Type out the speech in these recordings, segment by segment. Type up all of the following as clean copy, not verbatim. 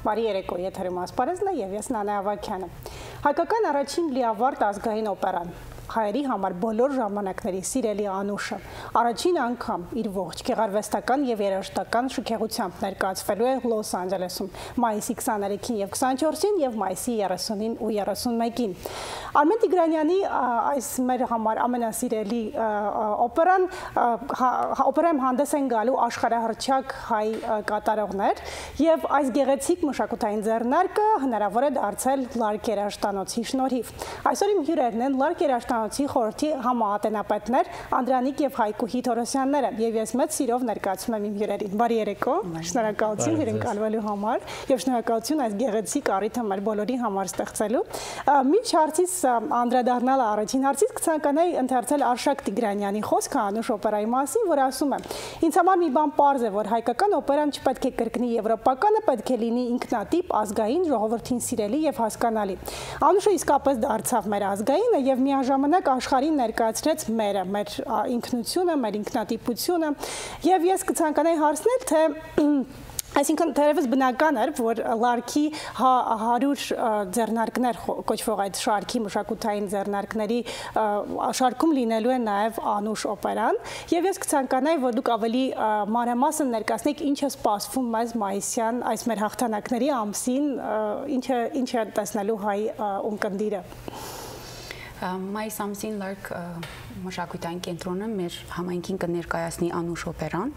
Բարի երեկո, եթերում ասպարեզն է եւ ես Նանե Ավագյանը։ Հայկական առաջին լիավարտ ազգային օպերան հայերի համար բոլոր ժամանակների սիրելի անուշը առաջին անգամ իր ողջ գեղարվեստական եւ երաժշտական շքեղությամբ ներկայացվելու է Լոս Անջելեսում մայիսի 23-ին եւ 24-ին եւ մայիսի 30-ին ու 31-ին։ Արմեն Տիգրանյանի այս մեր համար ամենասիրելի օպերայում հանդես են գալու աշխարհահռչակ հայ կատարողներ եւ այս գեղեցիկ մշակութային ձեռնարկը հնարավոր է դարձել Լարկ երաժշտանոցի շնորհիվ։ Այսօր իմ հյուրերն են Լարկ երաժշտանոցի խորհրդի համահատենապետներ Անդրանիկ եւ Հայկուհի Թորոսյանները եւ ես մեծ սիրով ներկայացնում եմ իմ հյուրերին։ Բարի երեկո, շնորհակալություն հյուրընկալվելու համար եւ շնորհակալություն այս գեղեցիկ առիթը մեր բոլորի համար ստեղծելու։ Մինչ հարցից անդրադառնալը առաջին հարցից կցանկանայի ընթերցել Արշակ Տիգրանյանի խոսքը անուշ օպերայի մասին, որ ասում է. Ինձ համար մի բան պարզ է, որ հայկական օպերան չպետք է կրկնի եվրոպականը, պետք է լինի ինքնատիպ, ազգային, ժողովրդին սիրելի եւ հասկանալի։ Անուշը իսկապես դարձավ մեր ազգայինը եւ միաժամանակ աշխարհին ներկայացրեց մերը, մեր ինքնությունը, մեր ինքնատիպությունը եւ ես կցանկանայի հարցնել, թե այսինքն թերևս բնական էր, որ Լարքի 100 ձեռնարկներ կոչվող այդ շարքի մշակութային ձեռնարկների շարքում լինելու է նաև անուշ օպերան եւ ես կցանկանայի, որ դուք ավելի մանրամասն ներկայացնեք ինչ է սպասվում մեզ մայիսյան այս մեր հաղթանակների ամսին, ինչ է տեսնելու հայ ունկնդիրը։ Մայիս ամսին Լարկ մշակութային կենտրոնը մեր համայնքին կներկայացնի անուշ օպերան։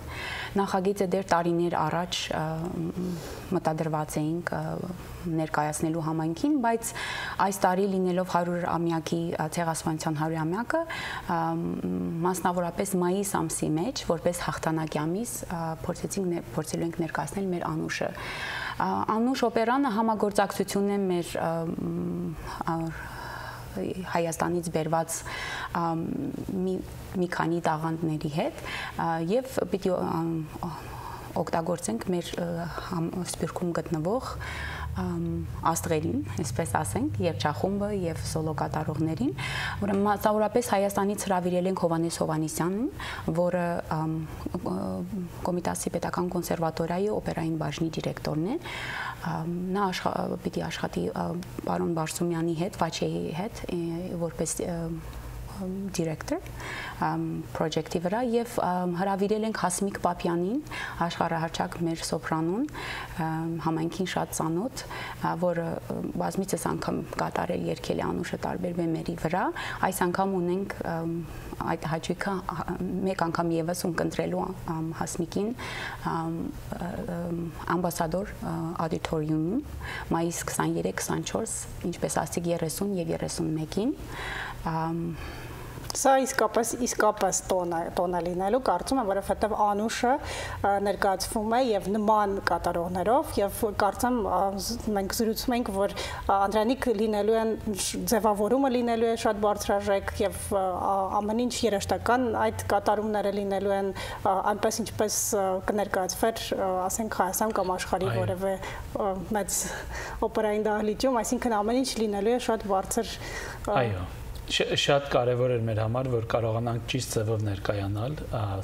Նախագիծը դեռ տարիներ առաջ մտադրված էինք ներկայացնելու համայնքին, բայց այս տարի լինելով 100-ամյակի ցեղասպանության 100-ամյակը, մասնավորապես մայիս ամսի մեջ, որպես հաղթանակի ամիս, փորձելու ենք ներկայացնել մեր անուշը։ Անուշ օպերանը համագործակցություն է մեր Հայաստանից բերված մի քանի տաղանդների հետ եւ պիտի օգտագործենք մեր Սփյուռքում գտնվող աստղերին, այսպես ասենք, երգչախումբը եւ սոլո կատարողներին, ուրեմն մասնավորապես Հայաստանից հրավիրել ենք Հովհաննես Հովհաննիսյանին, որը Կոմիտասի պետական կոնսերվատորիայի օպերային բաժնի դիրեկտորն է։ Նա պիտի աշխատի պարոն Բարսումյանի հետ, Վաչեի հետ, որպես դիրեկտոր պրոջեկտի վրա եւ հրավիրել ենք Հասմիկ Պապյանին, աշխարհահռչակ մեր սոպրանուն, համայնքին շատ ծանոթ, որը բազմիցս անգամ կատարել երգել է անուշը տարբեր բեմերի վրա։ Այս անգամ ունենք այդ հաճույքը մեկ անգամ եւս ունկնդրելու Հասմիկին ամբասադոր աուդիտորիումում մայիս 23-24, ինչպես ասիկ 30 եւ 31-ին։ Սա իսկապես տոն է լինելու, կարծում եմ, որովհետև անուշը ներկայացվում է եւ նման կատարողներով եւ կարծեմ մենք զրուցում ենք, որ Անդրանիկ լինելու են ձևավորումը լինելու է շատ բարձրաժեք եւ ամեն ինչ երաժշտական այդ կատարումները լինելու են այնպես ինչպես կներկայացվեր, ասենք Հայաստան կամ աշխարհի որևէ մեծ օպերային դահլիճում, այսինքն ամեն ինչ լինելու է շատ բարձր։ Այո։ Շատ կարևոր էր մեր համար, որ կարողանանք ճիշտ ձևով ներկայանալ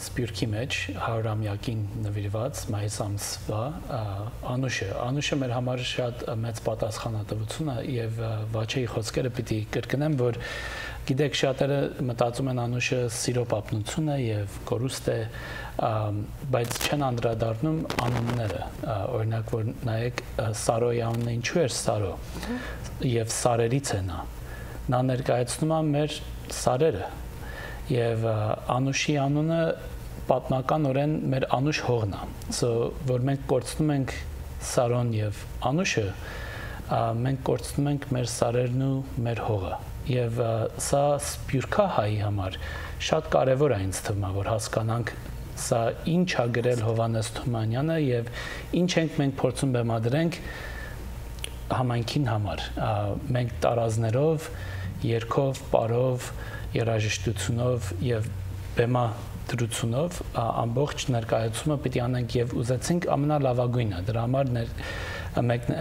Սփյուռքի մեջ 100-ամյակին նվիրված մայիս ամսվա անուշը մեր համար շատ մեծ պատասխանատվություն է եւ Վաչեի խոսքերը պիտի կրկնեմ, որ գիտեք շատերը մտածում են անուշը սիրո պատմություն է եւ կորուստ է, բայց չեն անդրադառնում անունները, օրինակ որ նայեք Սարոյի անունը ինչու էր Սարո եւ սարերից է նա ներկայացնում է մեր սարերը եւ անուշի անունը պատմականորեն մեր անուշ հողն է, որ մենք կորցնում ենք Սարոն եւ անուշը, մենք կորցնում ենք մեր սարերն ու մեր հողը եւ սա սփյուռքահայի համար շատ կարեւոր է ինձ թվում է, որ հասկանանք սա ինչ է գրել Հովհաննես Թումանյանը եւ ինչ ենք մենք փորձում բեմադրենք համայնքին համար։ Մենք տարազներով, երգով, պարով, երաժշտությունով եւ բեմադրությունով ամբողջ ներկայացումը պիտի անենք եւ ուզեցինք ամենալավագույնը։ Դրա համար մենք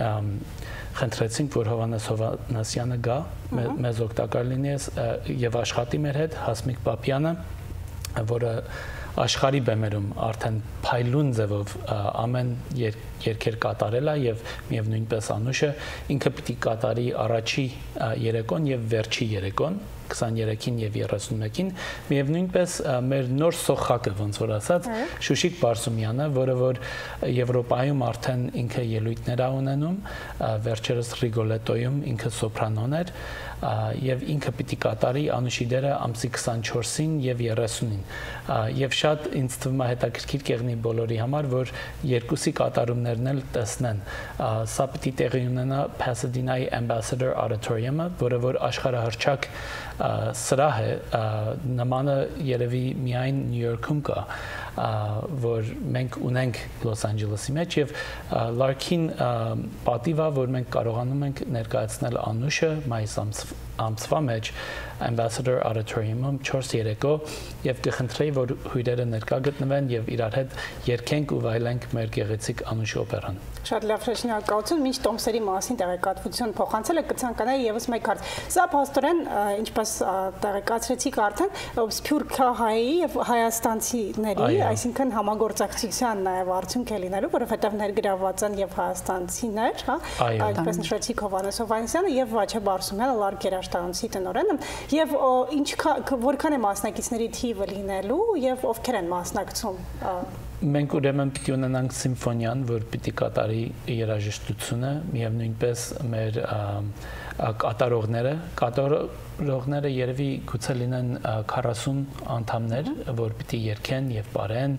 խնդրեցինք, որ Հովհաննես Հովհաննիսյանը գա, մեզ օգտակար լինի եւ աշխատի մեր հետ, Հասմիկ Պապյանը, որը աշխարհի բեմերում արդեն փայլուն ձևով ամեն երկեր կատարել է եւ միևնույնպես Անուշը ինքը պիտի կատարի առաջի երեկոն եւ վերջի երեկոն 23-ին եւ 31-ին միևնույնպես մեր նոր սոխակը ոնց որ ասած Շուշիկ Բարսումյանը, որը որ Եվրոպայում արդեն ինքը ելույթներ ա ունենում, վերջերս Ռիգոլետոյում ինքը սոպրանոն էր եւ ինքը պիտի կատարի Անուշի դերը ամսի 24-ին եւ 30-ին եւ շատ ինձ թվում է հետաքրքիր կեղնի բոլորի համար, որ երկուսի կատարումներն էլ տեսնեն։ Սա պիտի տեղի ունենա Pasadena-ի Ambassador Auditorium-ը, որը որ աշխարհահռչակ սրահ է, նմանը երևի միայն Նյու Յորքում կա, որ մենք ունենք Լոս Անջելեսի մեջ եւ Լարքին պատիվ է, որ մենք կարողանում ենք ներկայացնել Անուշը մայիս ամսվա մեջ Ambassador Auditorium-ում 4 երեկո եւ կխնդրեի, որ հյուրերը ներկա գտնվեն եւ իրար հետ երգենք ու վայելենք մեր գեղեցիկ Անուշ օպերան։ Շատ լավ, շնորհակալություն, միշտ տոմսերի մասին տեղեկատվություն փոխանցել եք, կցանկանայի եւս մեկ հարց։ Սա փաստորեն, ինչպես տեղեկացրեցիք արդեն, Սփյուռքահայի եւ հայաստանցիների, այսինքն համագործակցության նաեւ արդյունք է լինելու, որովհետեւ ներգրավված են եւ հայաստանցիներ, հա, այդպես նշեցիք Հովհաննես Հովհաննիսյանը եւ Վաչե Բարսումյանը, Լարկ երաժշտարանոցի տնօրենը, եւ որքան է մասնակիցների թիվը լինելու եւ ովքեր են մասնակցում։ Մենք ուրեմն պիտի ունենանք սիմֆոնիան, որ պիտի կատարի երաժշտությունը, միևնույնպես մեր կատարողները երևի գուցե լինեն 40 անդամներ, որ պիտի երգեն եւ պարեն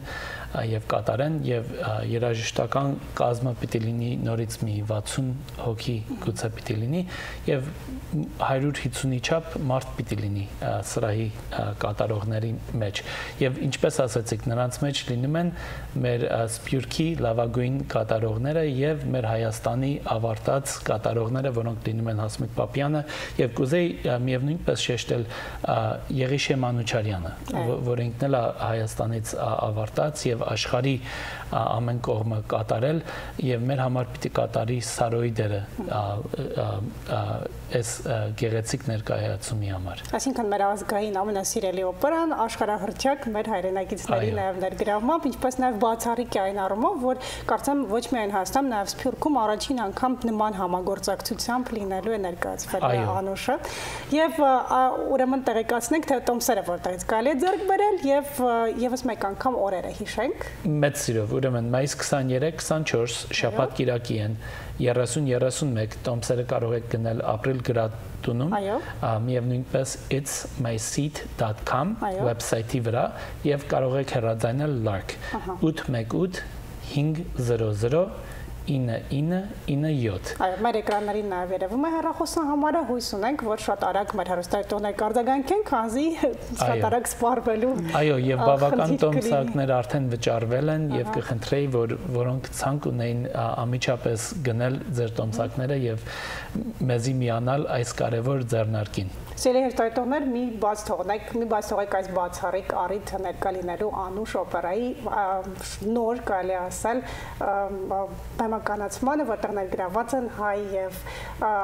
եւ կատարեն եւ երաժշտական կազմը պիտի լինի նորից մի 60 հոգի գուցե պիտի լինի եւ 150-ի չափ մարդ պիտի լինի սրահի կատարողների մեջ եւ ինչպես ասացիք նրանց մեջ լինում են մեր Սփյուռքի լավագույն կատարողները եւ մեր Հայաստանի ավարտած կատարողները, որոնք լինում են Հասմիկ Պապյանը եւ կուզեի միևնույնպես շեշտել Եղիշե Մանուչարյանը, որ ինքն էլ Հայաստանից ավարտած եւ աշխարհի ամեն կողմը կատարել եւ մեր համար պիտի կատարի Սարոյի դերը այս գեղեցիկ ներկայացումի համար։ Այսինքն մեր ազգային ամենասիրելի օպերան աշխարհահռչակ մեր հայրենակիցների նաեւ ներգրավմամբ, ինչպես նաեւ բացառիկ է այն առումով, որ կարծեմ ոչ միայն Հայաստանում, նաեւ Սփյուռքում առաջին անգամ նման համագործակցությամբ լինելու է ներկայացվել Անուշը եւ ուրեմն տեղեկացնենք թե տոմսերը որտեղից կարելի է ձեռք բերել եւ եւս մեկ անգամ օրերը հիշենք։ Մեծ սիրով, ուրեմն մայիս 23-24 շաբաթ կիրակի են 30-31 տոմսերը կարող եք գնել Ապրիլ գրատունում, միևնույնպես itsmyseat.com վեբսայթի վրա եւ կարող եք հեռարձակել Lark 818 500 9997։ Այո, մեր էկրաններին նաև երևում է հեռախոսն համարը, հույս ունենք, որ շատ արագ մեր հեռուստատիտողները կարձագանքեն, քանզի շատ արագ սպառվելու։ Այո, եւ բավական տոմսակներ արդեն վճարվել են եւ կխնդրեի, որ որոնք ցանկ ունեին ամիջապես գնել ձեր տոմսակները եւ մեզի միանալ այս կարևոր ձեռնարկին։ Սիրելի հեռուստատիտողներ, մի բաց թողեք այս բացառիկ առիթ ներկա լինելու Անուշ օպերայի նոր կարելի ասել բեմականացմանը, որտեղ ներգրավված են հայ եւ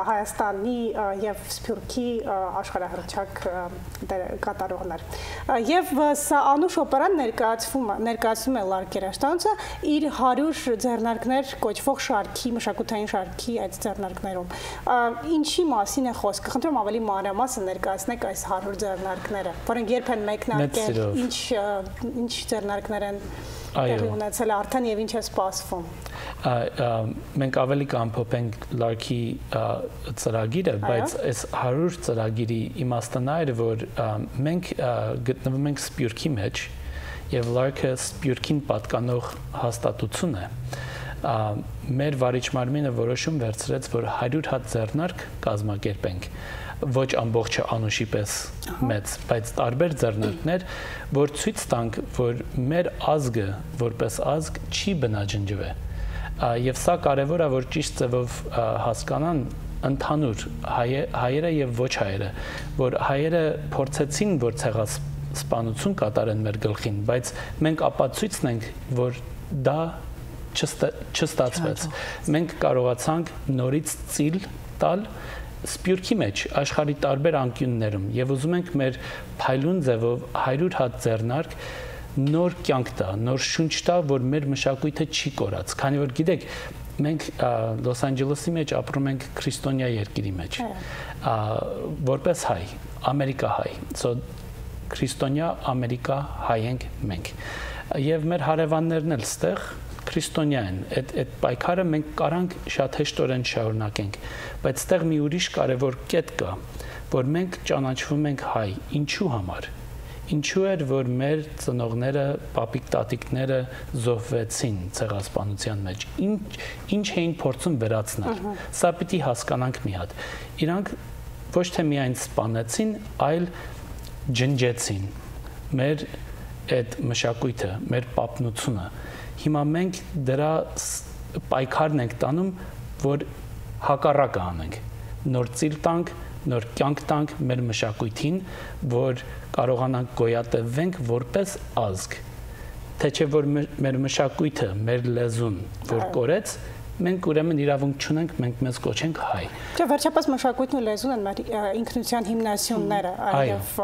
Հայաստանի եւ Սփյուռքի աշխարհահռչակ կատարողներ։ Եվ սա Անուշ օպերան ներկայացում է Լարկ երաժշտանոցը իր 100 ձեռնարկներ կոչվող շարքի, մշակութային շարքի այդ ձեռնարկներում։ Ինչի մասին է խոսքը։ Խնդրում ավելի մանրամասն ներկայացնեք այս 100 ձեռնարկները, որոնք երբ են մեկնարկել, ինչ ձեռնարկներ են տեղի ունեցել արդեն եւ ինչ է սպասվում։ Մենք ավելի կամփոփենք Լարքի ծրագիրը, բայց այս 100 ծրագիրի իմաստը նա է, որ մենք գտնվում ենք Սփյուռքի մեջ եւ Լարքը Սփյուռքին պատկանող հաստատություն է։ Մեր վարիչ մարմինը որոշում վերցրեց, որ 100 հատ ձեռնարկ կազմակերպենք, ոչ ամբողջը Անուշի պես մեծ, բայց տարբեր ձեռնարկներ, որ ցույց տանք, որ մեր ազգը որպես ազգ չի բնաջնջվել։ Եվ սա կարևոր է, որ ճիշտ ձևով հասկանան ընդհանուր հայերը եւ ոչ հայերը, որ հայերը փորձեցին, որ ցեղասպանություն կատարեն մեր գլխին, բայց մենք ապացույցն ենք, որ դա չստացվեց։ Մենք կարողացանք նորից ծիլ տալ Սփյուռքի մեջ աշխարհի տարբեր անկյուններում եւ ուզում ենք մեր փայլուն ձևով 100 հատ ձեռնարկ նոր կյանք տա, նոր շունչ տա, որ մեր մշակույթը չի կորած։ Քանի որ գիտեք, մենք Լոս Անջելեսի մեջ ապրում ենք քրիստոնյա երկրի մեջ։ Որպես հայ, Ամերիկա հայ։ So քրիստոնյա Ամերիկա հայ ենք մենք։ Եվ մեր հարևաններն էլ ստեղ քրիստոնյա են։ Այդ պայքարը մենք կարանք շատ հեշտորեն շարունակենք, բայց ստեղ մի ուրիշ կարևոր կետ կա, որ մենք ճանաչվում ենք հայ։ Ինչու համար։ Ինչու էր, որ մեր ծնողները, պապիկ տատիկները զոհվեցին ցեղասպանության մեջ։ Ինչ էին փորձում վերացնել։ Սա պիտի հասկանանք մի հատ։ Իրանք ոչ թե միայն սպանեցին, այլ ջնջեցին մեր այդ մշակույթը, մեր պատմությունը։ Հիմա մենք դրա պայքարն ենք տանում, որ հակառակը անենք։ Նոր ծիլ տանք, նոր կյանք տանք մեր մշակույթին, որ կարողանանք գոյատևենք որպես ազգ։ Թե չէ որ մեր մշակույթը, մեր լեզուն, որ կորեց, մենք ուրեմն իրավունք չունենք, մենք մեզ կոչենք հայ։ Չէ, վերջապես մշակույթն ու լեզուն են մեր ինքնության հիմնասյունները, այլև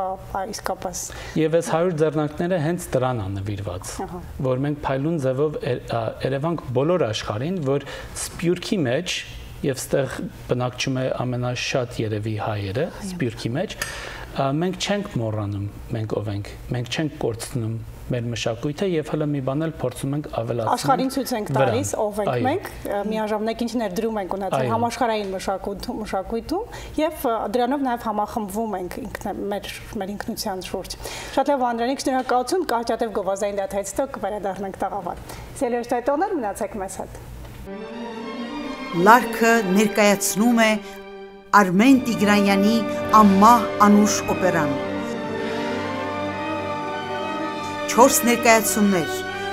իսկապես։ Եվ այս 100 ձեռնարկները հենց դրան են նվիրված, որ մենք փայլուն ձևով երևանք բոլոր աշխարհին, որ Սփյուռքի մեջ եւ ստեղ բնակչում է ամենաշատ երևի հայերը Սփյուռքի մեջ, մենք չենք մոռանում, մենք ով ենք, մենք չենք կորցնում մեր մշակույթը եւ հələ մի բան էլ փորձում ենք ավելացնել։ Աշխարհին ցույց ենք տալիս ով ենք մենք, միաժամանակ ինչ ներդրում ենք ունեցել համաշխարհային մշակույթում եւ դրանով նաեւ համախմբվում ենք մեր ինքնության շուրջ։ Շատ լավ Անդրանիկ, շնորհակալություն, կարճատև գովազդային դաթայցը կվերադառնանք տաղավար։ Սելերստայտոներ մնացեք մեզ հետ։ Լարքը ներկայացնում է Արմեն Տիգրանյանի անմահ անուշ օպերան։ 4 ներկայացումներ՝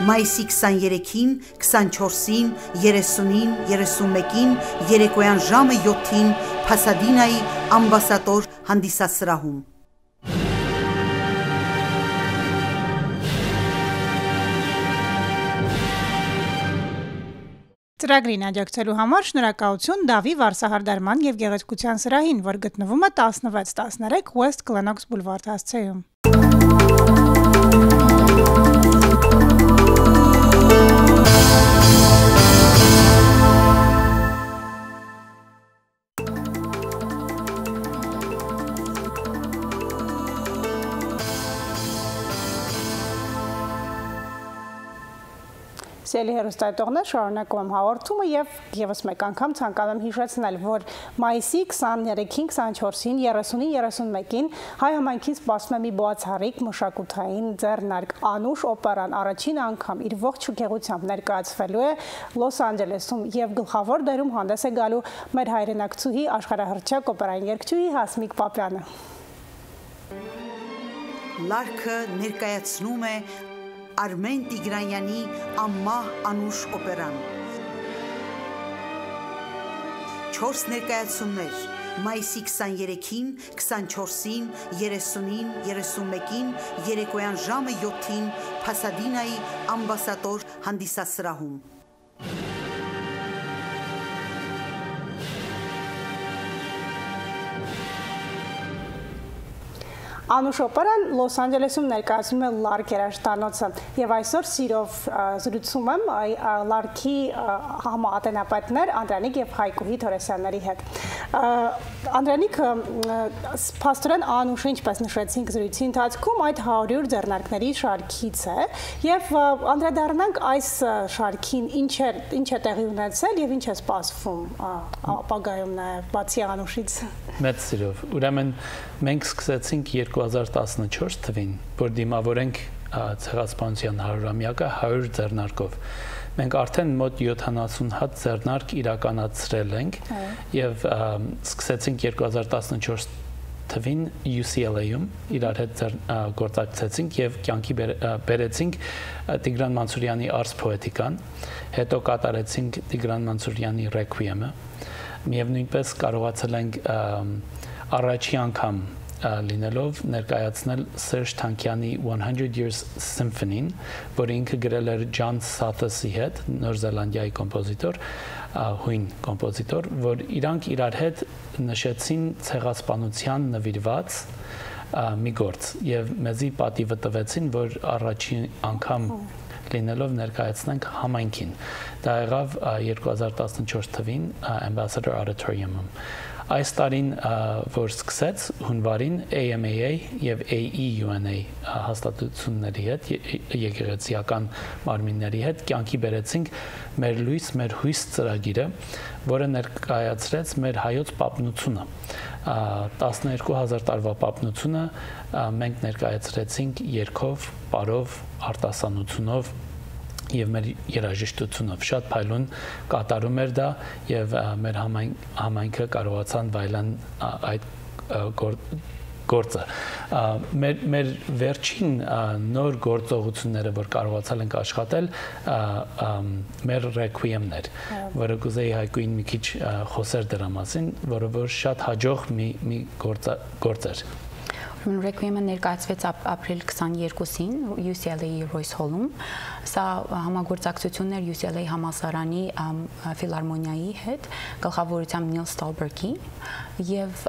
մայիսի 23-ին, 24-ին, 30-ին, 31-ին, երեկոյան ժամը 7-ին Փասադինայի ամբասադոր հանդիսասրահում։ Ծրագրին աջակցելու համար շնորհակալություն Դավի վարսահարդարման և գեղեցկության սրահին, որ գտնվում է 1613 West Glenox Boulevard հասցեում։ Սիրելի հեռուստատողներ, շարունակում եմ հաղորդումը եւ եւս մեկ անգամ ցանկանում եմ հիշեցնել, որ մայիսի 23-ին, 24-ին, 30-ին, 31-ին հայ համայնքին սպասում է մի բացառիկ մշակութային ձեռնարկ Անուշ օպերան առաջին անգամ իր ողջ շքեղությամբ ներկայացվելու է Լոս Անջելեսում եւ գլխավոր դերում հանդես է գալու մեր հայրենակցուհի աշխարհահռչակ օպերային երգչուհի Հասմիկ Պապյանը։ Լարքը ներկայացնում է Արմեն Տիգրանյանի անմահ անուշ օպերան։ 4 ներկայացումներ՝ մայիսի 23-ին, 24-ին, 30-ին, 31-ին, երեկոյան ժամը 7-ին Փասադինայի ամբասադոր հանդիսասրահում։ Անուշ օպերան Լոս Անջելեսում ներկայացնում է Լարկ երաժշտանոցը եւ այսօր սիրով զրուցում եմ Լարքի համատենապետներ Անդրանիկ եւ Հայկուհի Թորեսյանների հետ։ Անդրանիկ, փաստորեն Անուշը, ինչպես նշեցինք զրույցի ընթացքում, այդ 100 ձեռնարկների շարքից է եւ անդրադառնանք այս շարքին ինչ է տեղի ունեցել եւ ինչ է սպասվում ապագայում նաեւ բացի Անուշից։ Մեծ սիրով։ Ուրեմն մենք սկսեցինք 2014 թվին, որ դիմավորենք ցեղասպանության 100-ամյակը 100 ձեռնարկով։ Մենք արդեն մոտ 70 հատ ձեռնարկ իրականացրել ենք եւ սկսեցինք 2014 թվին UCLA-ում իրար հետ գործակցեցինք եւ կյանքի բերեցինք Տիգրան Մանսուրյանի Ars Poetica-ն, հետո կատարեցինք Տիգրան Մանսուրյանի Requiem-ը, եւ նույնպես կարողացել ենք առաջի անգամ լինելով ներկայացնել Սերժ Թանկյանի 100 Years Symphony-ն, որը ինքը գրել էր Ջան Սաթեսի հետ, Նոր Զելանդիայի կոմպոզիտոր, հույն կոմպոզիտոր, որ իրանք իրար հետ նշեցին ցեղասպանության նվիրված մի գործ եւ մեզի պատիվը տվեցին, որ առաջին անգամ լինելով ներկայացնենք համայնքին։ Դա եղավ 2014 թվին Ambassador Auditorium-ում։ Այս տարին, որ սկսեց հունվարին AMAA եւ AEUNA հաստատությունների հետ, եկեղեցիական մարմինների հետ կյանքի բերեցինք մեր լույս, մեր հույս ծրագիրը, որը ներկայացրեց մեր հայոց պատմությունը։ 12000 տարվա պատմությունը մենք ներկայացրեցինք երգով, պարով, արտասանությունով եւ մեր երաժշտությունով շատ փայլուն կատարում էր դա եւ մեր համայնքը կարողացան վայելան այդ գործը մեր վերջին նոր գործողությունները որ կարողացալ ենք աշխատել մեր ռեքվիեմներ որը կուզեի Հայկույն մի քիչ խոսեր դրա մասին որը որ շատ հաջող մի գործ էր Ռեքվիեմը ներկայացվեց ապրիլ 22-ին UCLA-ի Royce Hall-ում։ Սա համագործակցություններ UCLA համալսարանի ֆիլհարմոնիայի հետ, գլխավորությամբ Նիլ Ստալբերգի եւ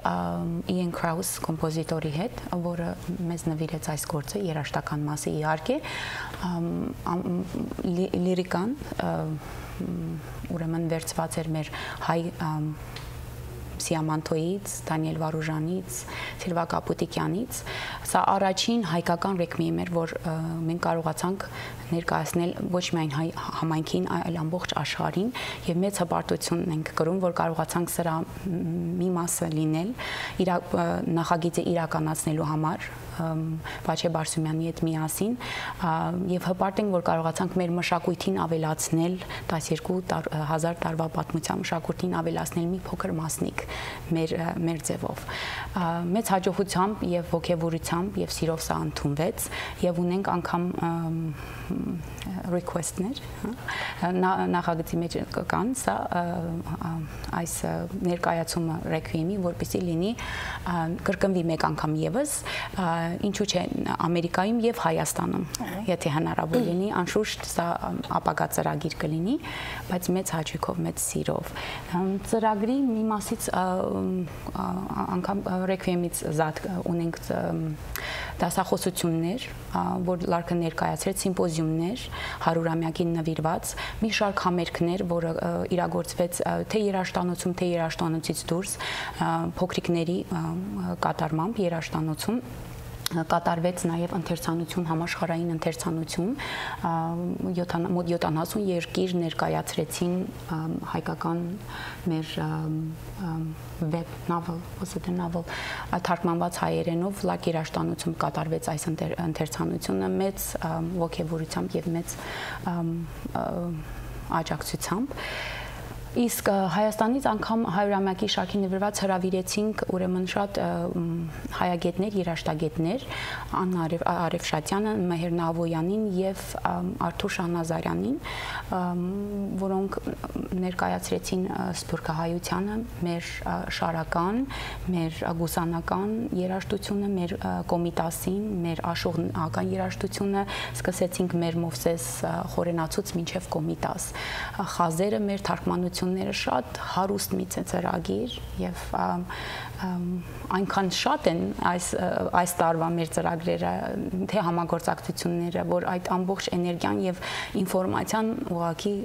Իեն Քրաուս կոմպոզիտորի հետ, որը մեզ նվիրեց այս գործը երաժշտական մասը իհարկե, լիրիկան ուրեմն վերցված էր մեր հայ Սիամանթոյից, Դանիել Վարուժանից, Սիլվա Կապուտիկյանից։ Սա առաջին հայկական ռեքվիեմ էր, որ մենք կարողացանք ներկայացնել ոչ միայն հայ համայնքին, այլ ամբողջ աշխարհին եւ մեծ հպարտություն ենք կրում, որ կարողացանք սրա մի մասը լինել նախագիծը իրականացնելու համար Պաչե Բարսումյանի հետ միասին եւ հպարտ ենք որ կարողացանք մեր մշակույթին ավելացնել 12000 տարվա պատմության մշակույթին ավելացնել մի փոքր մասնիկ մեր ձևով մեծ հաջողությամբ եւ ողջավորությամբ եւ սիրով սա ընդունվեց եւ ունենք անգամ request-ներ նախագծի մեջ կան սա այս ներկայացումը ռեքվիեմի որպեսզի լինի կրկնվի մեկ անգամ եւս ինչու՞ չէ Ամերիկայում եւ Հայաստանում եթե հնարավոր լինի անշուշտ սա ապագա ծրագիր կլինի բայց մեծ հաճույքով մեծ սիրով ծրագրի մի մասից անգամ ռեքվիեմից զատ ունենք դասախոսություններ որ լարքը ներկայացրեց սիմպոզիումներ 100-ամյակին նվիրված մի շարք համերգներ որը իրագործվեց թե երաժշտանոցում թե երաժշտանոցից դուրս փոքրիկների կատարմամբ երաժշտանոցում կատարվեց նաև ընթերցանություն համաշխարհային ընթերցանություն մոտ 70 երկիր ներկայացրեցին հայկական մեր web novel թարգմանված հայերենով լակ երաժշտանություն կատարվեց այս ընթերցանությունը մեծ ողջավորությամբ եւ մեծ աջակցությամբ Իսկ Հայաստանից անգամ 100-ամյակի շարքի նվիրված հրավիրեցինք ուրեմն շատ հայագետներ, երաժշտագետներ, Աննա Արևշատյանը, Մեհեր Նավոյանին եւ Արթուր Շահնազարյանին, որոնք ներկայացրեցին սփյուռքահայությանը, մեր շարական, մեր գուսանական երաժշտությունը, մեր կոմիտասին, մեր աշուղական երաժշտությունը, սկսեցինք մեր Մովսես Խորենացուց մինչեւ կոմիտաս, խազերը մեր թարգմանություն ները շատ հարուստ մի ծրագիր եւ այնքան շատ են այս տարվա մեր ծրագրերը թե համագործակցությունները որ այդ ամբողջ էներգիան եւ ինֆորմացիան ուղղակի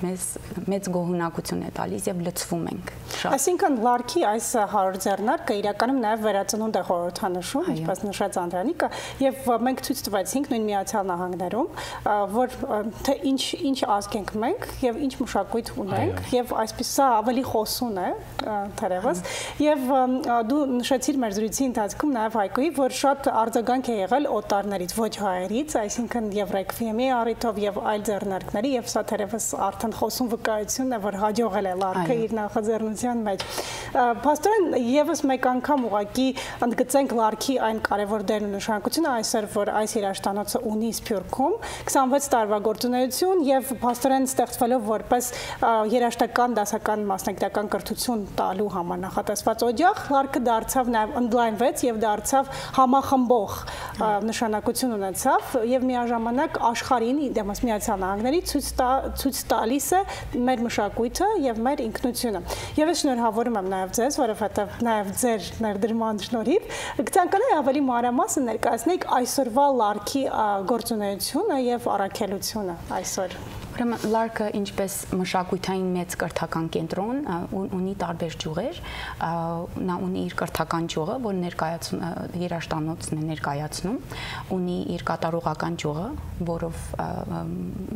մեծ գոհունակություն է տալիս եւ լցվում ենք շատ Այսինքն լարքի այս 100 ձեռնարկը իրականում նաեւ վերածնունդ է խորհրդանշում ինչպես նշած Անդրանիկը եւ մենք ցույց տվեցինք նույն Միացյալ Նահանգներում որ թե ինչ ազգ ենք մենք եւ ինչ մշակույթ ունենք եւ այսպես սա ավելի խոսուն է թերևս եւ դու նշեցիր մեր զրույցի ընթացքում նաեւ Հայկոյի որ շատ արձագանք է եղել օտարներից ոչ հայերից այսինքն եւ ռեքվիեմի առիթով եւ այլ ձեռնարկների եւ սա թերևս արդեն խոսում վկայությունն է, որ հաջողել է լարքը իր նախաձեռնության մեջ։ Պաստորեն եւս մեկ անգամ ուղղակի ընդգծենք լարքի այն կարևոր դերն ու նշանակությունը այսօր, որ այս երաժշտանոցը ունի Սփյուռքում 26 տարվա գործունեություն եւ պաստորեն ստեղծվելով որպես երաժշտական դասական մասնագիտական կրթություն տալու համար նախատեսված օջախ, լարքը դարձավ նաեւ ընդլայնվեց եւ դարձավ համախմբող նշանակություն ունեցավ եւ միաժամանակ աշխարհին, դեմս Միացյալ Նահանգների ցույց տալիս է մեր մշակույթը եւ մեր ինքնությունը։ Եվ ես շնորհավորում եմ նաեւ ձեզ, որովհետեւ նաեւ ձեր ներդրման շնորհիվ կցանկանայի ավելի մանրամասն ներկայացնել այսօրվա լարքի գործունեությունը եւ առաքելությունը այսօր։ Ուրեմն լարկը ինչպես մշակութային մեծ կրթական կենտրոն ունի տարբեր ճյուղեր, նա ունի իր կրթական ճյուղը, որ երաժշտանոցն է ներկայացնում, ունի իր կատարողական ճյուղը, որով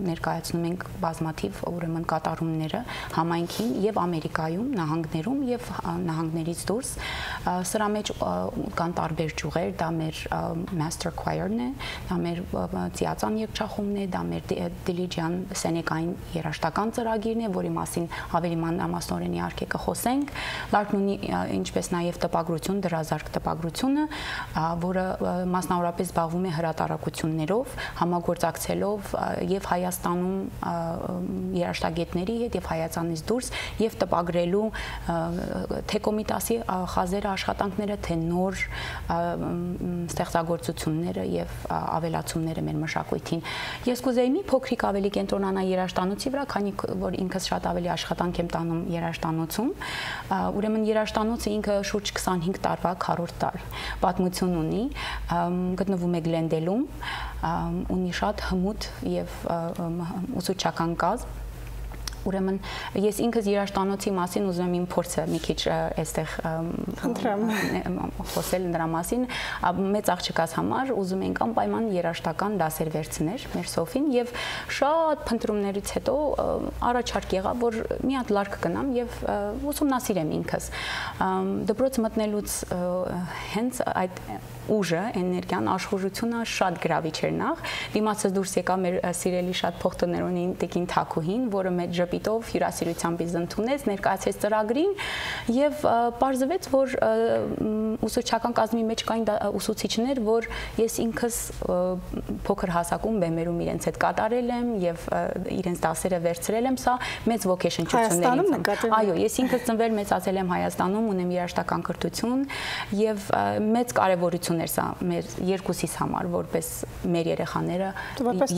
ներկայացնում ենք բազմաթիվ ուրեմն կատարումները համայնքին եւ Ամերիկայում, նահանգներում եւ նահանգներից դուրս։ Սրա մեջ կան տարբեր ճյուղեր, դա մեր master choir-ն է, դա մեր ծիածան երգչախումբն է, դա մեր դիլիջան սենեկային երաժշտական ծրագիրն է, որի մասին ավելի մանրամասնորեն իհարկե կխոսենք։ Լարկն ունի ինչպես նաև տպագրություն, դրազարկ տպագրությունը, որը մասնավորապես զբաղվում է հրատարակություններով, համագործակցելով եւ Հայաստանում երաժշտագետների հետ եւ Հայաստանից դուրս եւ տպագրելու թե Կոմիտասի խազերը աշխատանքները, թե նոր ստեղծագործությունները եւ ավելացումները մեր մշակույթին։ Ես կուզեի մի փոքրիկ ավելի կենտրոնանալ երաժշտանոցի վրա, քանի որ ինքս շատ ավելի աշխատանք եմ տանում երաժշտանոցում, ուրեմն երաժշտանոցը ինքը շուրջ 25 տարվա քառորդ դար պատմություն ունի, գտնվում է Գլենդելում, ունի շատ հմուտ եւ ուսուցչական կազմ։ Ուրեմն ես ինքս երաժշտանոցի մասին ուզում եմ իմ փորձը մի քիչ այստեղ խոսել նրա մասին, մեծ աղջկաս համար ուզում ենք անպայման երաժշտական դասեր վերցներ մեր Սոֆին եւ շատ փնտրումներից հետո առաջարկ եղավ, որ մի հատ լարկ գնամ եւ ուսումնասիրեմ ինքս։ Դպրոց մտնելուց հենց այդ ուժը, էներգիան, աշխուժությունը շատ գրավիչ էր նախ։ Դիմացս դուրս եկավ մեր սիրելի շատ փոխտներունի տիկին Թակուհին, որը մեր ժպիտով հյուրասիրությամբ ինձ ընդունեց, ներկայացրեց ծրագրին եւ պարզվեց, որ ուսուցչական կազմի մեջ կային ուսուցիչներ, որ ես ինքս փոքր հասակում բեմերում իրենց հետ կատարել եմ եւ իրենց դասերը վերցրել եմ, սա մեծ ոգեշնչություններից։ Այո, ես ինքս ծնվել մեծացել եմ Հայաստանում, ունեմ երաժշտական կրթություն եւ մեծ կարեւորություն սա մեր երկուսիս համար, որպես մեր երեխաները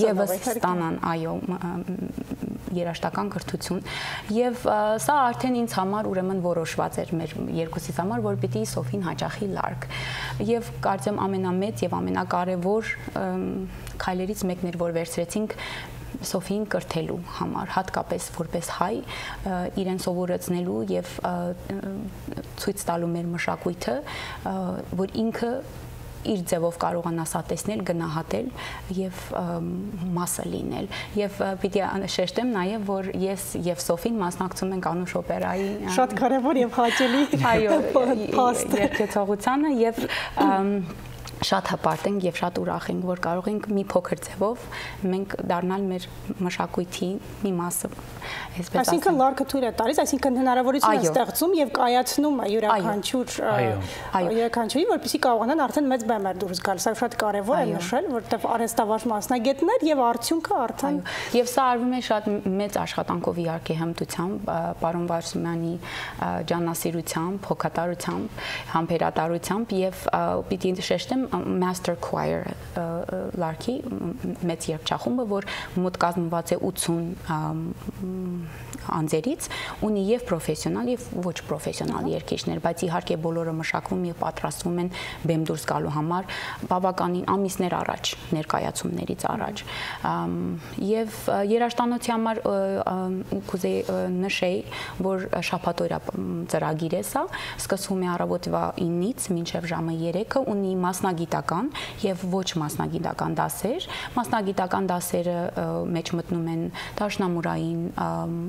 եւս ստանան, այո, երաժշտական կրթություն եւ սա արդեն ինձ համար ուրեմն որոշված էր մեր երկուսիս համար, որ պիտի Սոֆին հաճախի լարկ եւ կարծեմ ամենամեծ եւ ամենակարևոր քայլերից մեկն էր, որ վերցրեցինք Սոֆին կրթելու համար, հատկապես որպես հայ, իրեն սովորեցնելու եւ ցույց տալու մեր մշակույթը, որ ինքը իր ձևով կարողանա սա տեսնել, գնահատել եւ մասը լինել։ Եվ պիտի շեշտեմ նաեւ, որ ես եւ Սոֆին մասնակցում ենք Անուշ օպերայի շատ կարեւոր եւ հաճելի երգեցողությանը եւ շատ հպարտ ենք եւ շատ ուրախ ենք, որ կարող ենք մի փոքր ձևով մենք դառնալ մեր մշակույթի մի մասը, այսպես ասած։ Այսինքն լարքը թույլ է տալիս, այսինքն հնարավորություն է ստեղծում եւ կայացնում է յուրաքանչյուրի, որպեսզի կարողանան արդեն մեծ բեմեր դուրս գալ։ Սա շատ կարեւոր է նշել, որտեղ արհեստավարժ մասնագետներ եւ արդյունքը արդեն եւ սա արվում է շատ մեծ աշխատանքով իհարկե հմտությամբ, պարոն Վարսումյանի ջանասիրությամբ, հոգատարությամբ, համբերատարությամբ եւ պիտի շեշտեմ master choir լարքի մեծ երգչախումբը, որ մոտ կազմված է 80 անձերից, ունի եւ պրոֆեսիոնալ եւ ոչ պրոֆեսիոնալ երգիչներ, բայց իհարկե բոլորը մշակվում եւ պատրաստվում են բեմ դուրս գալու համար բավականին ամիսներ առաջ, ներկայացումներից առաջ։ Եւ երաժշտանոցի համար կուզեի նշեի, որ շաբաթօրյա ծրագիր է սա, սկսվում է առավոտվա 9-ից մինչև ժամը 3-ը, ունի մասնագիտական եւ ոչ մասնագիտական դասեր։ Մասնագիտական դասերը մեջ մտնում են դաշնամուրային,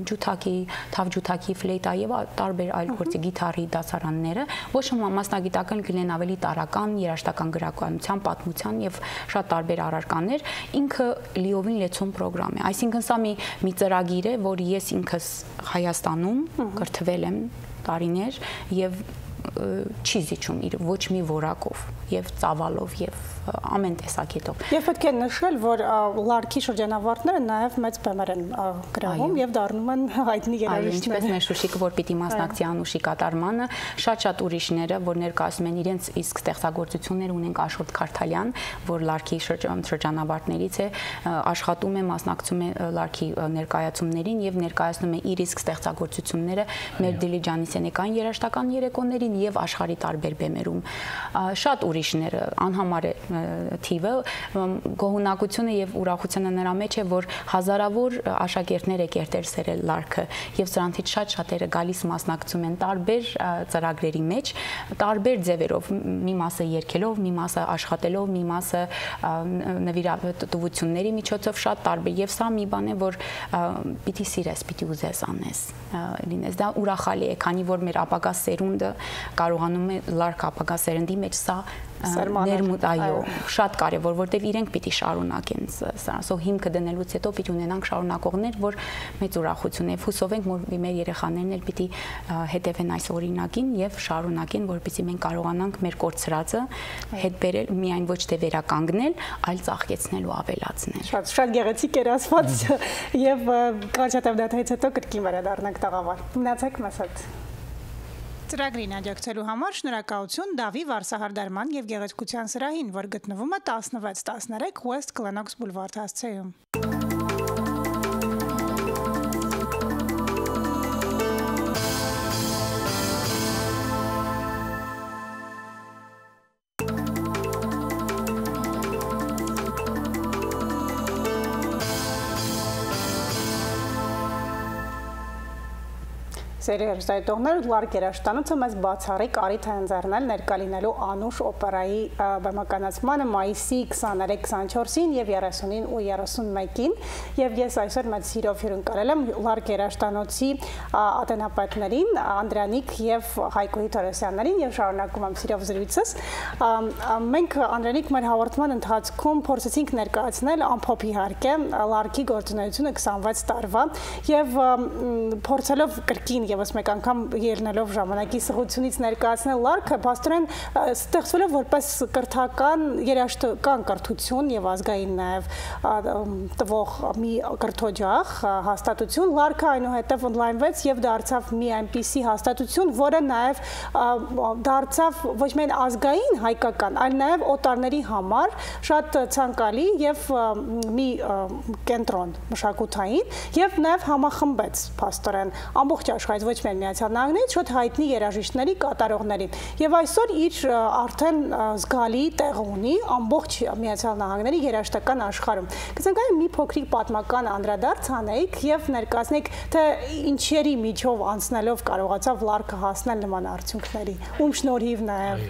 ջութակի, թավջութակի, ֆլեյտա եւ տարբեր այլ գործի գիտարի դասարանները, ոչ մասնագիտական կլինեն ավելի տարրական, երաժշտական գրականության, պատմության եւ շատ տարբեր առարկաներ, ինքը լիովին լեցուն պրոգրամ է։ Այսինքն սա մի ծրագիր է, որ ես ինքս Հայաստանում կրթվել եմ տարիներ եւ չի զիջում իր ոչ մի որակով եւ ծավալով եւ ամեն տեսակետով։ Եվ պետք է նշել, որ լարքի շրջանավարտները նաև մեծ բեմեր են գրավում եւ դառնում են հայտնի երաժիշտներ։ Ինչպես մեր Շուշիկը, որ պիտի մասնակցի Անուշի կատարմանը, շատ ուրիշները, որ ներկայացնում են իրենց իսկ ստեղծագործություններ, ունենք Աշոտ Քարթալյան, որ լարքի շրջանավարտներից է, աշխատում է, մասնակցում է լարքի ներկայացումներին եւ ներկայացնում է իր իսկ ստեղծագործությունները մեր դիլիջանիսենական երաժշտական երեկոներին եւ աշխարհի տարբեր բեմերում։ Շատ ուրիշները, անհամար է թիվը, գոհունակությունը եւ ուրախությունը նրա մեջ է, որ հազարավոր աշակերտներ է կերտել սերել լարքը եւ սրանցից շատերը գալիս մասնակցում են տարբեր ծրագրերի մեջ, տարբեր ձևերով, մի մասը երգելով, մի մասը աշխատելով, մի մասը նվիրատվությունների միջոցով շատ տարբեր եւ սա մի բան է, որ պիտի սիրես, պիտի ուզես անես, լինես, դա ուրախալի է, քանի որ մեր ապագա սերունդը կարողանում է լարք ապագա սերնդի մեջ սա ներմուտ, այո, շատ կարևոր, որտեվ իրենք պիտի շարունակեն սա, սո հիմքը դնելուց հետո պիտի ունենանք շարունակողներ, որ մեծ ուրախություն է, հուսով ենք, որ մեր երեխաներն էլ պիտի հետևեն այս օրինակին եւ շարունակեն, որպեսզի մենք կարողանանք մեր կորցրածը հետ բերել, միայն ոչ թե վերականգնել, այլ ծաղկեցնել ու ավելացնել։ Շատ գեղեցիկ էր ասված եւ կարճատև դաթայից հետո կրկին վերադառնանք տաղավար։ Մնացեք մեզ հետ։ Ծրագրին աջակցելու համար շնորհակալություն Դավի վարսահարդարման եւ գեղեցկության սրահին, որ գտնվում է 16-13 West Glenox Boulevard հասցեում։ Սերի հերոստայտողներ լարք երաժշտանոցը մեզ բացառիկ արիթ է ընձեռնել ներկա լինելու Անուշ օպերայի բեմականացմանը մայիսի 23-24-ին եւ 30-ին ու 31-ին եւ ես այսօր մեծ սիրով հյուրընկալել եմ լարք երաժշտանոցի ատենապետներին Անդրանիկ եւ Հայկո Թորոսյաններին եւ շարունակում եմ սիրով զրույցս։ Մենք Անդրանիկ մեր հաղորդման ընթացքում փորձեցինք ներկայացնել ամփոփ իհարկե լարքի գործունեությունը 26 տարվա եւ փորձելով կրկին եւս մեկ անգամ ելնելով ժամանակի սղությունից ներկայացնել լարքը, փաստորեն ստեղծվելով որպես կրթական երաժշտական կրթություն եւ ազգային նաեւ տվող մի կրթօջախ հաստատություն, լարքը այնուհետեւ օնլայնվեց եւ դարձավ մի այնպիսի հաստատություն, որը նաեւ դարձավ ոչ միայն ազգային հայկական, այլ նաեւ օտարների համար շատ ցանկալի եւ մի կենտրոն մշակութային եւ նաեւ համախմբեց փաստորեն ամբողջ աշխարհից ոչ միայն Միացյալ Նահանգներից, շատ հայտնի երաժիշտների, կատարողների։ Եվ այսօր իր արդեն զգալի տեղ ունի ամբողջ Միացյալ Նահանգների երաժշտական աշխարհում։ Կցանկանամ մի փոքրիկ պատմական անդրադարձ անեիք եւ ներկայացնեիք, թե ինչերի միջով անցնելով կարողացավ լարքը հասնել նման արդյունքների։ Ում շնորհիվ նաեւ։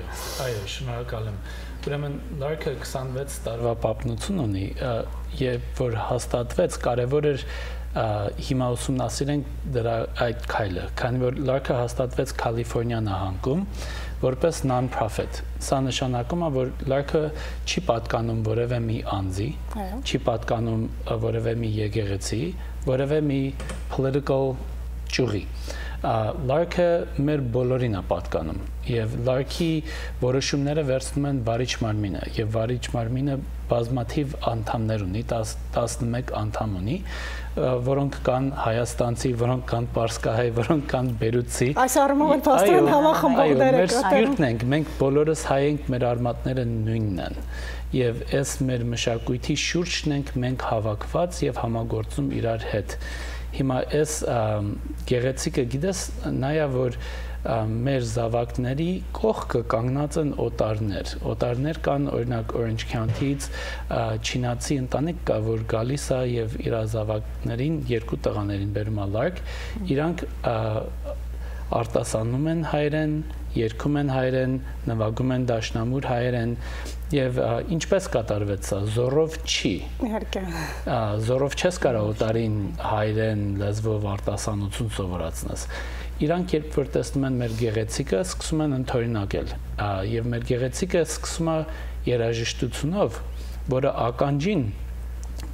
Այո, շնորհակալ եմ։ Ուրեմն լարքը 26 տարվա պատմություն ունի, եւ որ հաստատվեց, կարևոր էր հիմա ուսումնասիրենք դրա այդ քայլը, քանի որ լարքը հաստատվեց Կալիֆոռնիա նահանգում որպես non-profit։ Սա նշանակում է, որ լարքը չի պատկանում որևէ մի անձի, չի պատկանում որևէ մի եկեղեցի, որևէ մի political ճյուղի։ Լարքը մեր բոլորին է պատկանում եւ լարքի որոշումները վերցնում են վարիչ մարմինը եւ վարիչ մարմինը բազմաթիվ անդամներ ունի, 11 անդամ ունի, որոնք կան հայաստանցի, որոնք կան պարսկահայ, որոնք կան բերուցի։ Այս առումով էլ փաստորեն համախմբողներ եք կատարում։ Մեր սպիրտն ենք, մենք բոլորս հայ ենք, մեր արմատները նույնն են եւ այս մեր մշակույթի շուրջն ենք մենք հավաքված եւ համագործում իրար հետ։ Հիմա այս գեղեցիկը գիտես նայա որ մեր զավակների կողքը կանգնած են օտարներ կան օրինակ Orange County-ից չինացի ընտանիք կա որ գալիս է եւ իր զավակներին երկու տղաներին բերում է լարք իրանք արտասանում են հայերեն երգում են հայերեն նվագում են դաշնամուր հայերեն եւ ինչպես կատարվեց սա զորով չի իհարկե զորով չես կարող օտարին հայերեն լեզվով արտասանություն սովորացնես իրանք երբ որ տեսնում են մեր գեղեցիկը սկսում են ընդօրինակել եւ մեր գեղեցիկը սկսում է երաժշտությունով որը ականջին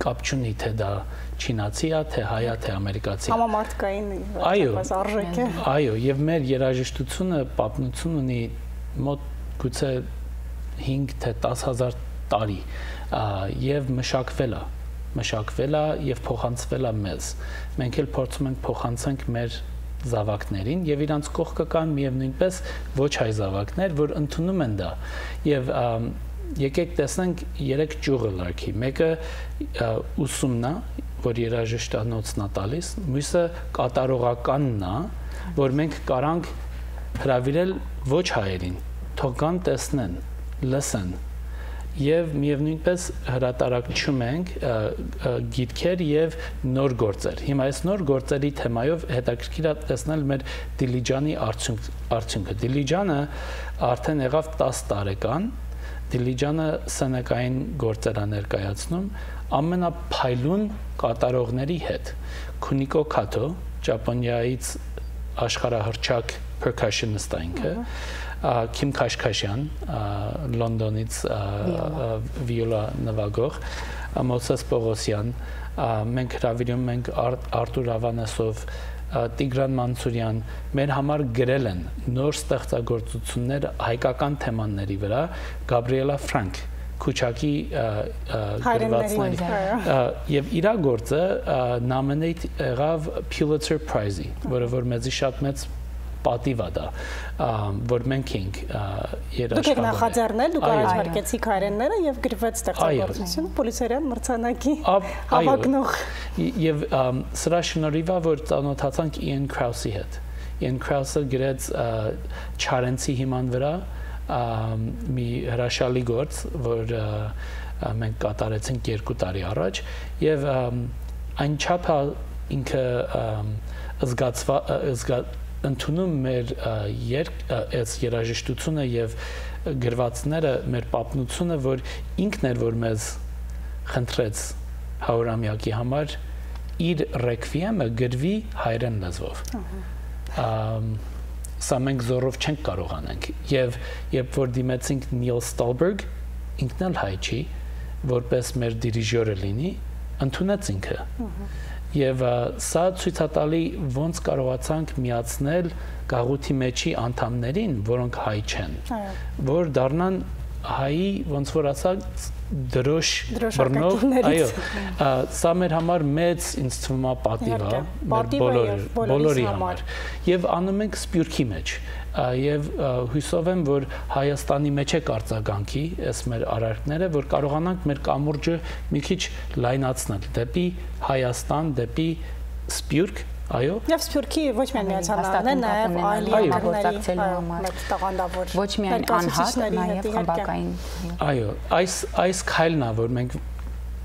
կապ չունի թե դա չինացի է թե հայ է թե ամերիկացի համամարտկային այո արժեք է այո եւ մեր երաժշտությունը պատմություն ունի մոտ գուցե 5 թե 10,000 տարի եւ մշակվել է եւ փոխանցվել է մեզ։ Մենք էլ փորձում ենք փոխանցենք մեր զավակներին եւ իրանց կողքը կան միևնույնպես ոչ հայ զավակներ, որ ընդունում են դա։ Եվ եկեք տեսնենք 3 ճյուղը լարքի։ Մեկը ուսումն է, որ երաժշտանոցն է տալիս, մյուսը կատարողականն է, որ մենք կարանք հրավիրել ոչ հայերին, թող գան տեսնեն, լսեն եւ միևնույնպես հրատարակում ենք գիրքեր եւ նոր գործեր։ Հիմա այս նոր գործերի թեմայով հետաքրքիր է տեսնել մեր Դիլիջանի արդյունքը։ Դիլիջանը արդեն եղավ 10 տարեկան, Դիլիջանը սենեկային գործեր է ներկայացնում ամենափայլուն կատարողների հետ։ Քունիկո Քաթո, Ճապոնիայից աշխարհահռչակ percussionist է ինքը, Քիմ Քաշքաշյան, Լոնդոնից վիոլա նվագող, Մոսես Պողոսյան, մենք հրավիրում ենք Արտուր Ավանեսով, Տիգրան Մանսուրյան, մեր համար գրել են նոր ստեղծագործություններ հայկական թեմաների վրա, Գաբրիելա Ֆրանկ, Քուչակի գրվածների, եւ իր գործը nominate եղավ Pulitzer Prize-ի, որը որ մեզի շատ մեծ պատիվ է դա, որ մենք ենք երաշխավորել։ Դուք եք նախաձեռնել, դուք առաջարկեցիք հայրենները եւ գրվեց ստեղծագործությունը Պուլիցերյան մրցանակի հավակնող։ Եվ սրա շնորհիվ է, որ ծանոթացանք Իեն Քրաուսի հետ։ Իեն Քրաուսը գրեց Չարենցի հիման վրա մի հրաշալի գործ, որ մենք կատարեցինք 2 տարի առաջ եւ այնչափ ինքը ընդունում մեր այս երաժշտությունը եւ գրվածները մեր պատմությունը, որ ինքն էր որ մեզ խնդրեց 100-ամյակի համար իր ռեկվիեմը գրվի հայերեն լեզվով։ Սա մենք զորով չենք կարող անենք եւ երբ որ դիմեցինք Նիլ Ստալբերգ, ինքն էլ հայ չի, որպես մեր դիրիժորը լինի, ընդունեց ինքը։ Եվ սա ցույց է տալի ոնց կարողացանք միացնել գաղութի մեջի անդամներին, որոնք հայ չեն, որ դառնան հայի ոնց որ ասած դրոշ բռնող, այո, սա մեր համար մեծ ինձ թվում է պատիվ է, բոլորի համար։ Եվ անում ենք Սփյուռքի մեջ, եւ հույսով եմ, որ Հայաստանի մեջ է արձագանքի այս մեր արարքները, որ կարողանանք մեր կամուրջը մի քիչ լայնացնել դեպի Հայաստան, դեպի Սփյուռք, այո։ Եվ Սփյուռքի ոչ միայն միացանալն է, նաեւ այլ երկրների համար տաղանդավոր։ Ոչ միայն անհատ, նաեւ խմբակային։ Այո, այս քայլն է, որ մենք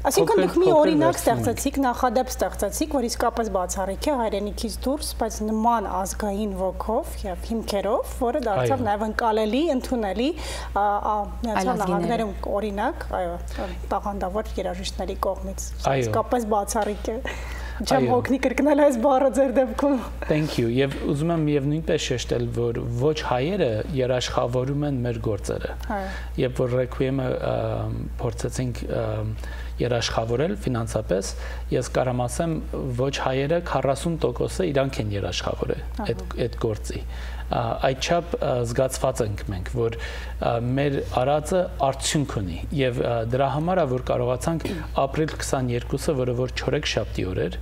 Այսինքն դուք մի օրինակ ստեղծեցիք, նախադեպ ստեղծեցիք, որ իսկապես բացառիկ է հայրենիքից դուրս, բայց նման ազգային ոգով եւ հիմքերով, որը դարձավ նաեւ ընկալելի, ընդունելի Միացյալ Նահանգներում օրինակ, այո, տաղանդավոր երաժիշտների կողմից։ Իսկապես բացառիկ է։ Չեմ հոգնի կրկնել այս բառը ձեր դեպքում։ Thank you։ Եվ ուզում եմ միևնույնպես շեշտել, որ ոչ հայերը երաշխավորում են մեր գործերը։ Երբ որ ռեկվիեմը փորձեցինք երաշխավորել ֆինանսապես, ես կարամ ասեմ, ոչ հայերը 40%-ը իրանք են երաշխավորել այդ գործի։ Այդչափ զգացված ենք մենք, որ մեր արածը արդյունք ունի եւ դրա համար է որ կարողացանք ապրիլ 22-ը, որը որ չորեքշաբթի օր էր,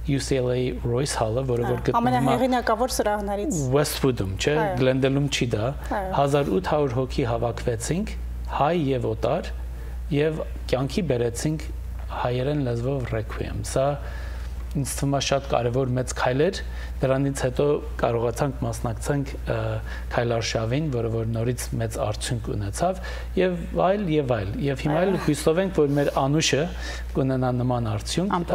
UCLA Royce Hall-ը, որը որ գտնվում է ամենահեղինակավոր սրահներից Westwood-ում, չէ, Glendale-ում չի դա, 1800 հոգի հավաքվեցինք, հայ եւ օտար, եւ կյանքի բերեցինք հայերեն լեզվով ռեկվիեմ։ Սա ինձ թվում է շատ կարևոր մեծ քայլ էր, դրանից հետո կարողացանք մասնակցենք քայլարշավին, որը որ նորից մեծ արդյունք ունեցավ եւ այլ եւ հիմա էլ հույսով ենք, որ մեր անուշը կունենա նման արդյունք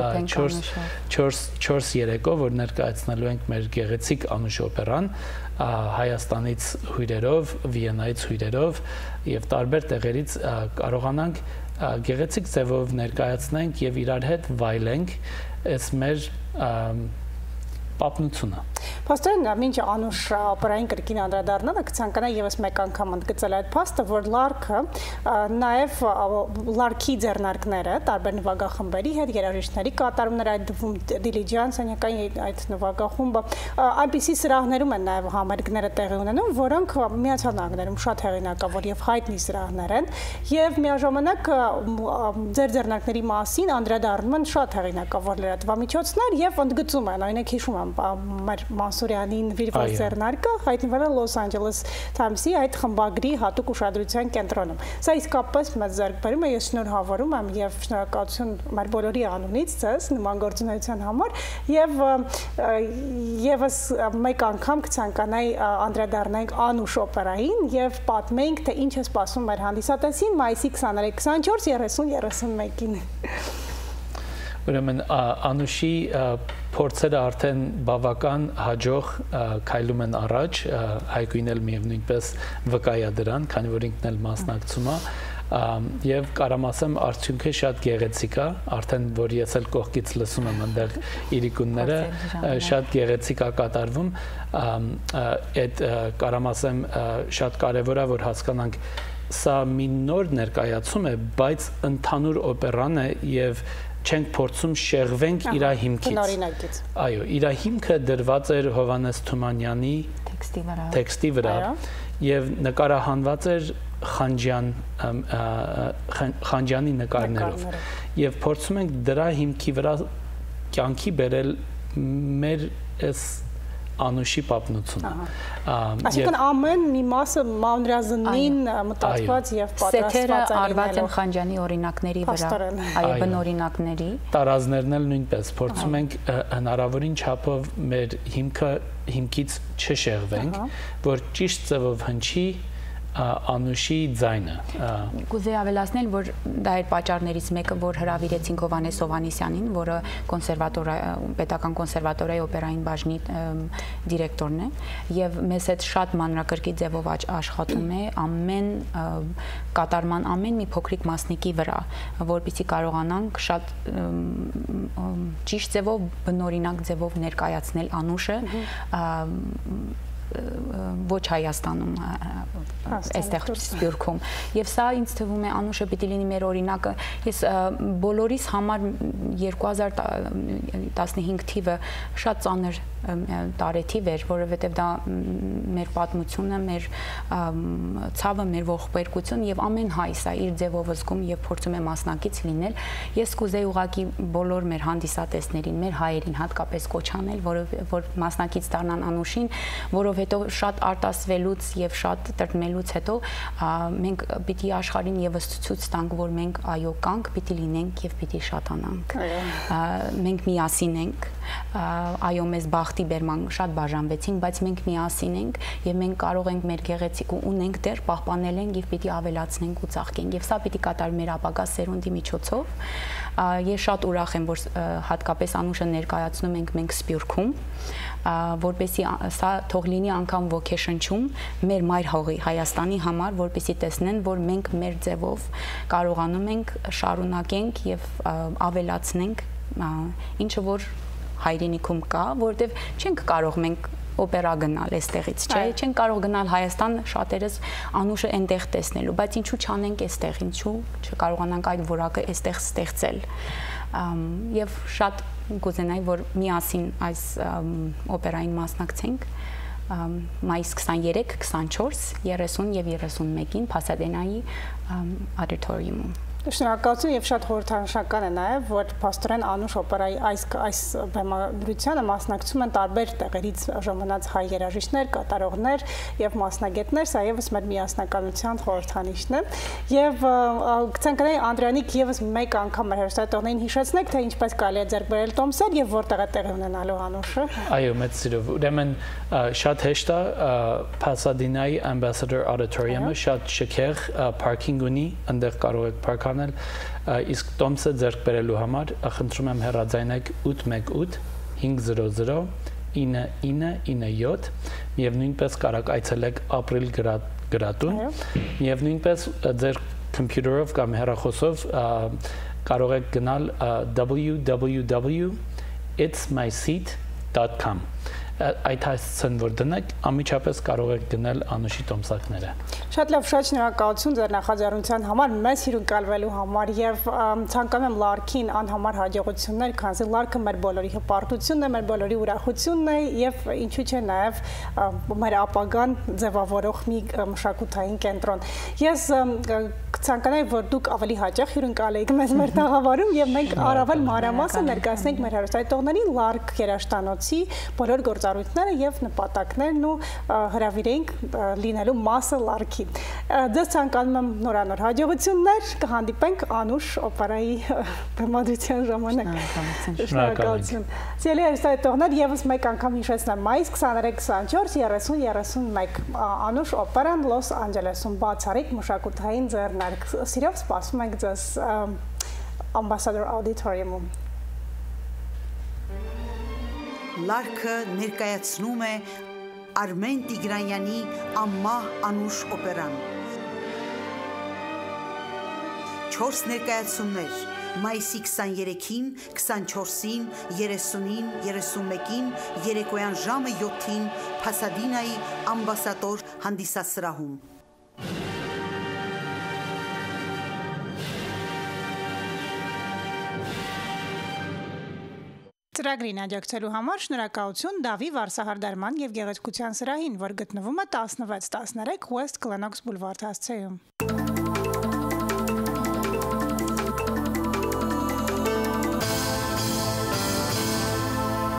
4 երեկո, որ ներկայացնելու ենք մեր գեղեցիկ անուշ օպերան Հայաստանից հյուրերով, Վիեննայից հյուրերով եւ տարբեր տեղերից կարողանանք գեղեցիկ ձևով ներկայացնենք եւ իրար հետ վայելենք այս մեր պատմությունը։ Պաստորեն, մինչ Անուշ օպերային կրկին անդրադառնալը կցանկանա եւս մեկ անգամ ընդգծել այդ փաստը, որ լարքը նաեւ լարքի ձեռնարկները տարբեր նվագախմբերի հետ երաժիշտների կատարումներ այդ դվում դիլիջանս անյակային այդ նվագախումբը այնպիսի սրահներում են նաեւ համերգները տեղի ունենում, որոնք Միացյալ Նահանգներում շատ հեղինակավոր եւ հայտնի սրահներ են եւ միաժամանակ ձեր ձեռնարկների մասին անդրադառնում են շատ հեղինակավոր լրատվամիջոցներ եւ ընդգծում են, օրինակ հիշում եմ մեր Մանսուրյանին նվիրված ձեռնարկը հայտնվել է Լոս Անջելես Թայմսի այդ խմբագրի հատուկ ուշադրության կենտրոնում։ Սա իսկապես մեծ ձեռքբերում է, ես շնորհավորում եմ եւ շնորհակալություն մեր բոլորի անունից ձեզ նման գործունեության համար եւ եւս մեկ անգամ կցանկանայի անդրադառնանք Անուշ օպերային եւ պատմենք, թե ինչ է սպասում մեր հանդիսատեսին մայիսի 23-24-30-31-ին։ Ուրեմն Անուշի փորձերը արդեն բավական հաջող քայլում են առաջ, Հայկույն էլ նույնպես վկայ է դրան, քանի որ ինքն էլ մասնակցում է, եւ կարամ ասեմ արդյունքը շատ գեղեցիկ է, արդեն որ ես էլ կողքից լսում եմ այնտեղ իրիկունները, շատ գեղեցիկ է կատարվում, այդ կարամ ասեմ շատ կարեւոր է որ հասկանանք սա մի նոր ներկայացում է, բայց ընդհանուր օպերան է եւ չենք փորձում շեղվենք իր հիմքից։ Այո, իր հիմքը դրված էր Հովհաննես Թումանյանի տեքստի վրա եւ նկարահանված էր Խանջյանի նկարներով եւ փորձում ենք դրա հիմքի վրա կյանքի բերել մեր այս Անուշի պատմությունը։ Այսինքն ամեն մի մասը մանրազնին մտածված եւ պատրաստված է։ Սեթերը արված են Խանջյանի օրինակների վրա, այո, բնօրինակների։ Տարազներն էլ նույնպես փորձում ենք հնարավորին չափով մեր հիմքից չշեղվենք, որ ճիշտ ձևով հնչի Անուշի ձայնը։ Կուզեի ավելացնել, որ դա էր պատճառներից մեկը, որ հրավիրեցինք Հովհաննես Հովհաննիսյանին, որը պետական կոնսերվատորիայի օպերային բաժնի դիրեկտորն է, եւ մեզ հետ շատ մանրակրկիտ ձևով աշխատում է ամեն կատարման ամեն մի փոքրիկ մասնիկի վրա, որպեսզի կարողանանք շատ ճիշտ ձևով, բնօրինակ ձևով ներկայացնել Անուշը ոչ Հայաստանում, այստեղ Սփյուռքում։ Եվ սա ինձ թվում է Անուշը պիտի լինի մեր օրինակը։ Ես բոլորիս համար 2015 թիվը շատ ծանր տարեթիվ էր, որովհետև դա մեր պատմությունը, մեր ցավը, մեր ողբերգությունը եւ ամեն հայ սա իր ձևով զգում եւ փորձում է մասնակից լինել։ Ես կուզեի ուղղակի բոլոր մեր հանդիսատեսներին, մեր հայերին հատկապես կոչ անել, որ մասնակից դառնան Անուշին, որովհետեւ շատ արտասվելուց եւ շատ տրտմելուց հետո մենք պիտի աշխարհին եւս ցույց տանք, որ մենք այո կանք, պիտի լինենք եւ պիտի շատանանք։ Մենք միասին ենք, այո մեզ բախտի բերման շատ բաժանվեցինք, բայց մենք միասին ենք եւ մենք կարող ենք մեր գեղեցիկ ու ունենք դեռ պահպանել ենք եւ պիտի ավելացնենք ու ծաղկենք եւ սա պիտի կատարվի մեր ապագա սերունդի միջոցով։ Ես շատ ուրախ եմ, որ հատկապես Անուշը ներկայացնում ենք մենք Սփյուռքում, որպեսզի սա թող լինի անգամ ոգեշնչում մեր մայր հողի Հայաստանի համար, որպեսզի տեսնեն, որ մենք մեր ձևով կարողանում ենք շարունակենք եւ ավելացնենք ինչը որ հայրենիքում կա, որտեվ չենք կարող մենք օպերա գնալ այստեղից, չէ, չենք կարող գնալ Հայաստան շատերս Անուշը այնտեղ տեսնելու, բայց ինչու չանենք այստեղ, ինչու չկարողանանք այդ որակը այստեղ ստեղծել։ Եվ շատ կուզենայի, որ միասին այս օպերային մասնակցենք մայիս 23, 24, 30 եւ 31-ին Փասադենայի auditorium-ում։ Շնորհակալություն եւ շատ խորհրդանշական է նաեւ, որ Պաստորեն Անուշ օպերայի այս բեմադրությանը մասնակցում են տարբեր տեղերից ժամանած հայ երաժիշտներ, կատարողներ եւ մասնագետներ, սա եւս մեր միասնականության խորհրդանիշն է։ Եվ կցանկանայի Անդրանիկ եւս մեկ անգամ մեր հերոստատողներին հիշեցնեք, թե ինչպես կարելի է ձեռք բերել տոմսեր եւ որտեղ է տեղի ունենալու Անուշը։ Այո, մեծ սիրով։ Ուրեմն շատ հեշտ է Pasadena-ի Ambassador Auditorium-ը շատ շքեղ parking ունի, այնտեղ կարող եք park-անել, իսկ տոմսը ձեռք բերելու համար խնդրում եմ հեռաձայնեք 818 500 9997 եւ նույնպես կարող այցելեք Ապրիլ գրատուն եւ նույնպես ձեր կոմպյուտերով կամ հեռախոսով կարող եք գնալ www.itsmyseat.com այդ հասցեն որ դնեք, անմիջապես կարող եք գնել Անուշի տոմսակները։ Շատ լավ, շատ շնորհակալություն ձեր նախաձեռնության համար, մեզ հյուրընկալվելու համար եւ ցանկանում եմ Լարքին անհամար հաջողություններ, քանզի Լարքը մեր բոլորի հպարտությունն է, մեր բոլորի ուրախությունն է եւ ինչու՞ չէ նաեւ մեր ապագան ձևավորող մի մշակութային կենտրոն։ Ես կցանկանայի, որ դուք ավելի հաճախ հյուրընկալեիք մեզ մեր տաղավարում եւ մենք առավել մանրամասն ներկայացնենք մեր հեռուստատիտողներին Լարք երաժշտանոցի բոլոր գործառույթները եւ նպատակներն ու հրավիրենք լինելու մասը Լարքի։ Ձեզ ցանկանում եմ նորանոր հաջողություններ, կհանդիպենք Անուշ օպերայի բեմադրության ժամանակ։ Շնորհակալություն։ Սիրելի հեռուստատիտողներ, եւս մեկ անգամ հիշեցնեմ, մայիս 23-30-31 Անուշ օպերան Լոս Անջելեսում բացառիկ մշակութային ձեռնարկ։ Սիրով սպասում ենք ձեզ Ambassador Auditorium-ում։ Լարքը ներկայացնում է Արմեն Տիգրանյանի Ամմահ Անուշ օպերան։ 4 ներկայացումներ՝ մայիսի 23-ին, 24-ին, 30-ին, 31-ին, երեկոյան ժամը 7-ին Փասադինայի ամբասադոր հանդիսասրահում։ Ծրագրին աջակցելու համար շնորհակալություն Դավի վարսահարդարման եւ գեղեցկության սրահին, որ գտնվում է 16-13 West Glenox Boulevard հասցեում։